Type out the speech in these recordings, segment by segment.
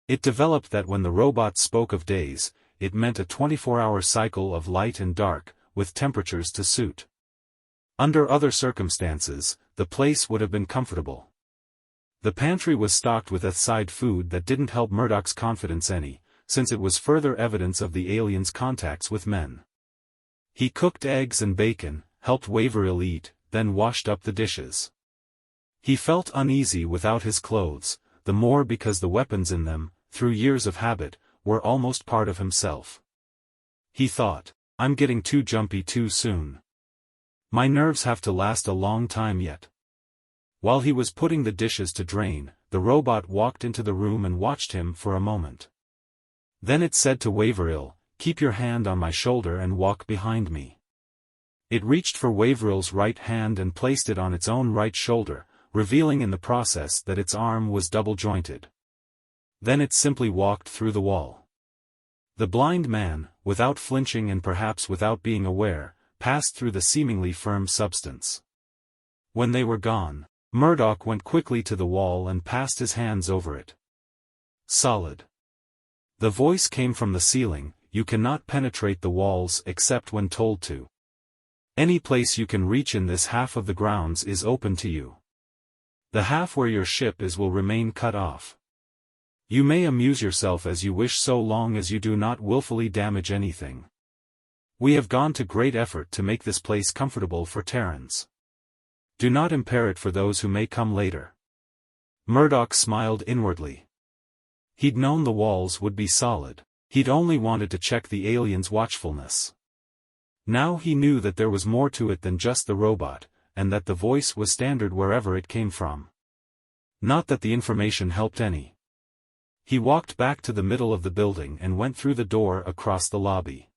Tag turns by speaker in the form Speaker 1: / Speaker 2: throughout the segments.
Speaker 1: It developed that when the robot spoke of days, it meant a 24-hour cycle of light and dark, with temperatures to suit. Under other circumstances, the place would have been comfortable. The pantry was stocked with Earthside food that didn't help Murdoch's confidence any, since it was further evidence of the aliens' contacts with men. He cooked eggs and bacon, helped Waverill eat, then washed up the dishes. He felt uneasy without his clothes, the more because the weapons in them, through years of habit, were almost part of himself. He thought, I'm getting too jumpy too soon. My nerves have to last a long time yet. While he was putting the dishes to drain, the robot walked into the room and watched him for a moment. Then it said to Waverill, keep your hand on my shoulder and walk behind me. It reached for Waverill's right hand and placed it on its own right shoulder, revealing in the process that its arm was double-jointed. Then it simply walked through the wall. The blind man, without flinching and perhaps without being aware, passed through the seemingly firm substance. When they were gone, Murdoch went quickly to the wall and passed his hands over it. Solid. The voice came from the ceiling, you cannot penetrate the walls except when told to. Any place you can reach in this half of the grounds is open to you. The half where your ship is will remain cut off. You may amuse yourself as you wish so long as you do not willfully damage anything. We have gone to great effort to make this place comfortable for Terrans. Do not impair it for those who may come later. Murdoch smiled inwardly. He'd known the walls would be solid, he'd only wanted to check the aliens' watchfulness. Now he knew that there was more to it than just the robot, and that the voice was standard wherever it came from. Not that the information helped any. He walked back to the middle of the building and went through the door across the lobby.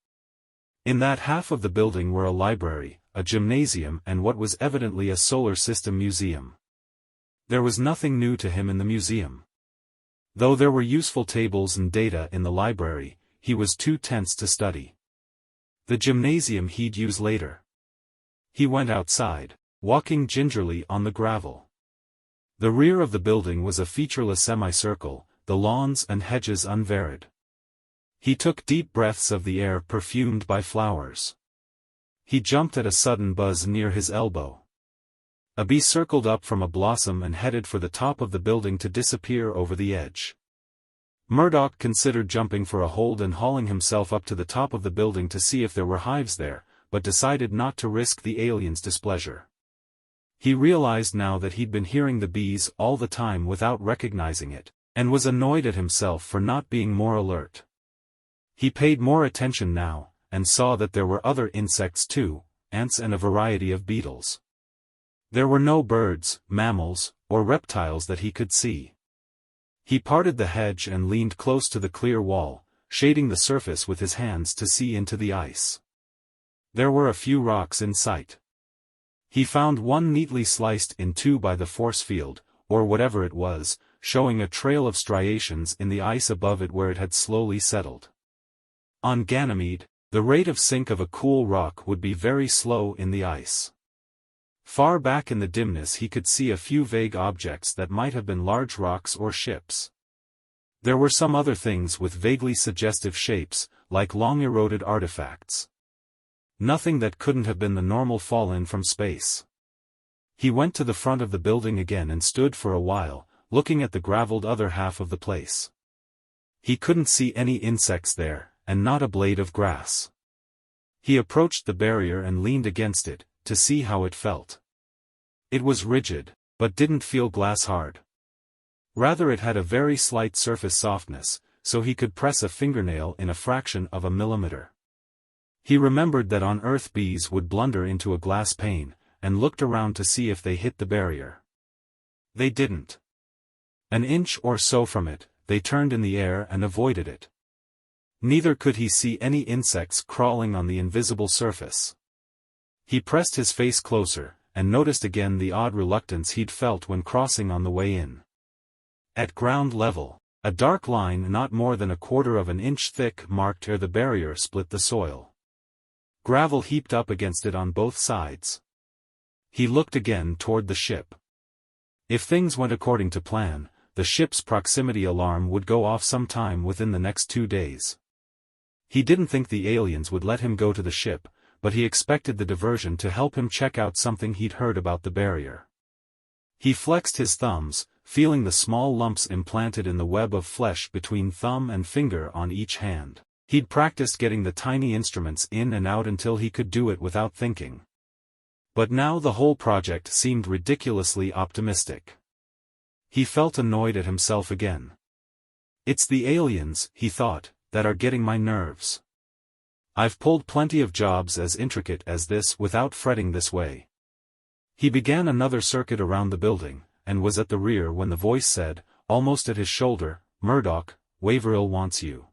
Speaker 1: In that half of the building were a library, a gymnasium and what was evidently a solar system museum. There was nothing new to him in the museum. Though there were useful tables and data in the library, he was too tense to study. The gymnasium he'd use later. He went outside, walking gingerly on the gravel. The rear of the building was a featureless semicircle, the lawns and hedges unvaried. He took deep breaths of the air perfumed by flowers. He jumped at a sudden buzz near his elbow. A bee circled up from a blossom and headed for the top of the building to disappear over the edge. Murdoch considered jumping for a hold and hauling himself up to the top of the building to see if there were hives there, but decided not to risk the aliens' displeasure. He realized now that he'd been hearing the bees all the time without recognizing it, and was annoyed at himself for not being more alert. He paid more attention now, and saw that there were other insects too, ants and a variety of beetles. There were no birds, mammals, or reptiles that he could see. He parted the hedge and leaned close to the clear wall, shading the surface with his hands to see into the ice. There were a few rocks in sight. He found one neatly sliced in two by the force field, or whatever it was, showing a trail of striations in the ice above it where it had slowly settled. On Ganymede, the rate of sink of a cool rock would be very slow in the ice. Far back in the dimness he could see a few vague objects that might have been large rocks or ships. There were some other things with vaguely suggestive shapes, like long-eroded artifacts. Nothing that couldn't have been the normal fall-in from space. He went to the front of the building again and stood for a while, looking at the graveled other half of the place. He couldn't see any insects there, and not a blade of grass. He approached the barrier and leaned against it, to see how it felt. It was rigid, but didn't feel glass-hard. Rather it had a very slight surface softness, so he could press a fingernail in a fraction of a millimeter. He remembered that on Earth bees would blunder into a glass pane, and looked around to see if they hit the barrier. They didn't. An inch or so from it, they turned in the air and avoided it. Neither could he see any insects crawling on the invisible surface. He pressed his face closer, and noticed again the odd reluctance he'd felt when crossing on the way in. At ground level, a dark line not more than a quarter of an inch thick marked where the barrier split the soil. Gravel heaped up against it on both sides. He looked again toward the ship. If things went according to plan, the ship's proximity alarm would go off sometime within the next 2 days. He didn't think the aliens would let him go to the ship, but he expected the diversion to help him check out something he'd heard about the barrier. He flexed his thumbs, feeling the small lumps implanted in the web of flesh between thumb and finger on each hand. He'd practiced getting the tiny instruments in and out until he could do it without thinking. But now the whole project seemed ridiculously optimistic. He felt annoyed at himself again. It's the aliens, he thought, that are getting my nerves. I've pulled plenty of jobs as intricate as this without fretting this way. He began another circuit around the building, and was at the rear when the voice said, almost at his shoulder, "Murdoch, Waverill wants you."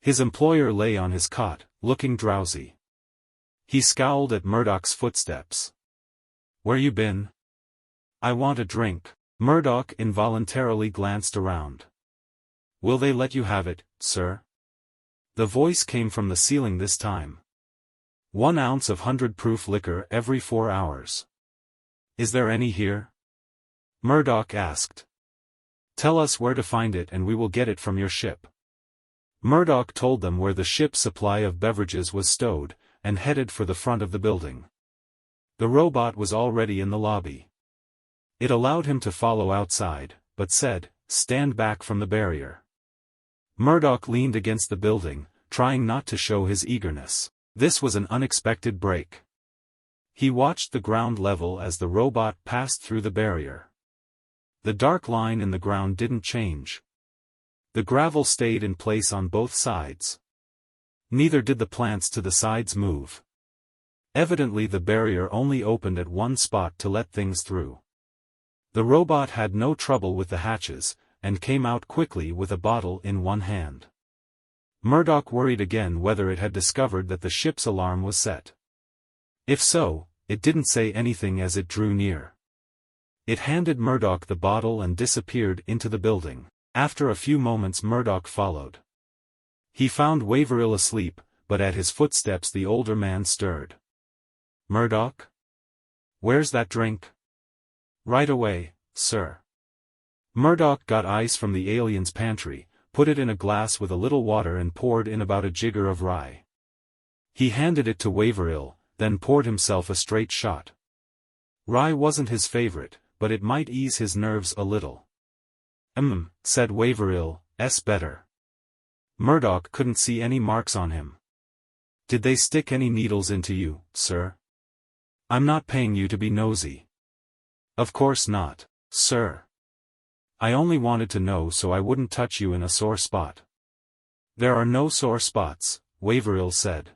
Speaker 1: His employer lay on his cot, looking drowsy. He scowled at Murdoch's footsteps. "Where you been?" "I want a drink." Murdoch involuntarily glanced around. "Will they let you have it, sir?" The voice came from the ceiling this time. 1 ounce of 100-proof liquor every 4 hours. "Is there any here?" Murdoch asked. "Tell us where to find it and we will get it from your ship." Murdoch told them where the ship's supply of beverages was stowed, and headed for the front of the building. The robot was already in the lobby. It allowed him to follow outside, but said, "Stand back from the barrier." Murdoch leaned against the building, trying not to show his eagerness. This was an unexpected break. He watched the ground level as the robot passed through the barrier. The dark line in the ground didn't change. The gravel stayed in place on both sides. Neither did the plants to the sides move. Evidently the barrier only opened at one spot to let things through. The robot had no trouble with the hatches, and came out quickly with a bottle in one hand. Murdoch worried again whether it had discovered that the ship's alarm was set. If so, it didn't say anything as it drew near. It handed Murdoch the bottle and disappeared into the building. After a few moments Murdoch followed. He found Waverill asleep, but at his footsteps the older man stirred. "Murdoch? Where's that drink?" "Right away, sir." Murdoch got ice from the alien's pantry, put it in a glass with a little water and poured in about a jigger of rye. He handed it to Waverill, then poured himself a straight shot. Rye wasn't his favorite, but it might ease his nerves a little. Said Waverill, better." Murdoch couldn't see any marks on him. "Did they stick any needles into you, sir?" "I'm not paying you to be nosy." "Of course not, sir. I only wanted to know so I wouldn't touch you in a sore spot." "There are no sore spots," Waverill said.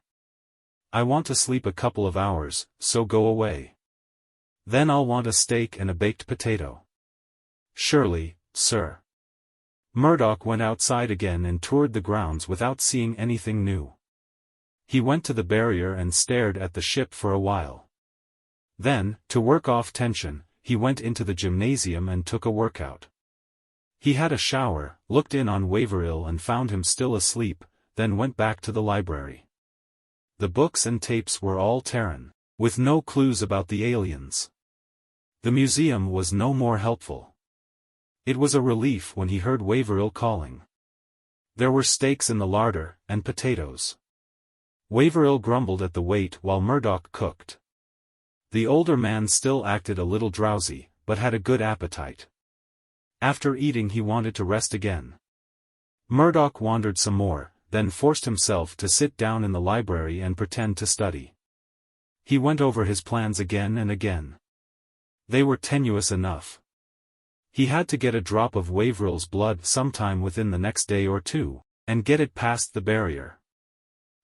Speaker 1: "I want to sleep a couple of hours, so go away. Then I'll want a steak and a baked potato." "Surely, sir." Murdoch went outside again and toured the grounds without seeing anything new. He went to the barrier and stared at the ship for a while. Then, to work off tension, he went into the gymnasium and took a workout. He had a shower, looked in on Waverill and found him still asleep, then went back to the library. The books and tapes were all Terran, with no clues about the aliens. The museum was no more helpful. It was a relief when he heard Waverill calling. There were steaks in the larder, and potatoes. Waverill grumbled at the wait while Murdoch cooked. The older man still acted a little drowsy, but had a good appetite. After eating he wanted to rest again. Murdoch wandered some more, then forced himself to sit down in the library and pretend to study. He went over his plans again and again. They were tenuous enough. He had to get a drop of Waverill's blood sometime within the next day or two, and get it past the barrier.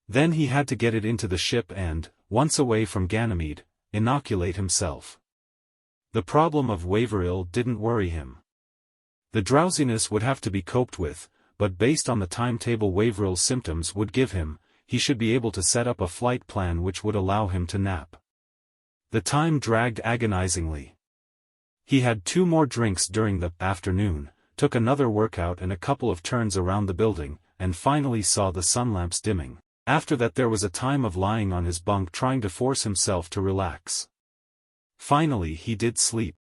Speaker 1: Then he had to get it into the ship and, once away from Ganymede, inoculate himself. The problem of Waverill didn't worry him. The drowsiness would have to be coped with, but based on the timetable Waverill's symptoms would give him, he should be able to set up a flight plan which would allow him to nap. The time dragged agonizingly. He had 2 more drinks during the afternoon, took another workout and a couple of turns around the building, and finally saw the sun lamps dimming. After that there was a time of lying on his bunk trying to force himself to relax. Finally he did sleep.